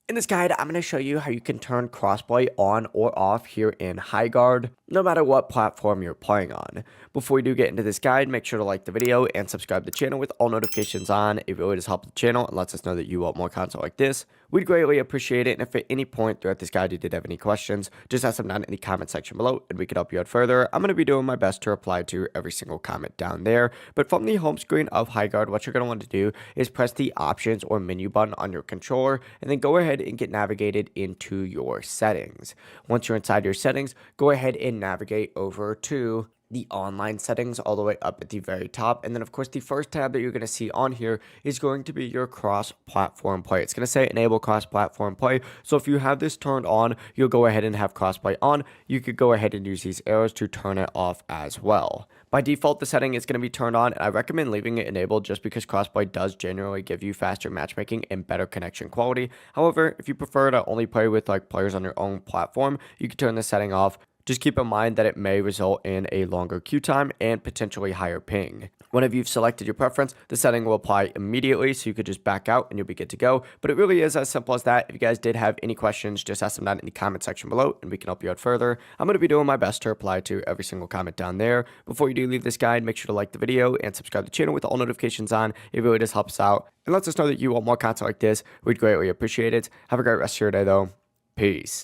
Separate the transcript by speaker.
Speaker 1: In this guide, I'm going to show you how you can turn crossplay on or off here in Highguard, no matter what platform you're playing on. Before we do get into this guide, make sure to like the video and subscribe to the channel with all notifications on. It really does help the channel and lets us know that you want more content like this. We'd greatly appreciate it, and if at any point throughout this guide you did have any questions, just ask them down in the comment section below and we can help you out further. I'm going to be doing my best to reply to every single comment down there. But from the home screen of Highguard, what you're going to want to do is press the options or menu button on your controller and then go ahead and get navigated into your settings. Once you're inside your settings, go ahead and navigate over to the online settings all the way up at the very top. And then of course the first tab that you're going to see on here is going to be your cross-platform play. It's going to say enable cross-platform play. So if you have this turned on, you'll go ahead and have crossplay on. You could go ahead and use these arrows to turn it off as well. By default, the setting is going to be turned on, and I recommend leaving it enabled just because crossplay does generally give you faster matchmaking and better connection quality. However, if you prefer to only play with like players on your own platform, you can turn this setting off. Just keep in mind that it may result in a longer queue time and potentially higher ping. Whenever you've selected your preference, the setting will apply immediately, so you could just back out and you'll be good to go. But it really is as simple as that. If you guys did have any questions, just ask them down in the comment section below and we can help you out further. I'm going to be doing my best to reply to every single comment down there. Before you do leave this guide, make sure to like the video and subscribe to the channel with all notifications on. It really does help us out and lets us know that you want more content like this. We'd greatly appreciate it. Have a great rest of your day though. Peace.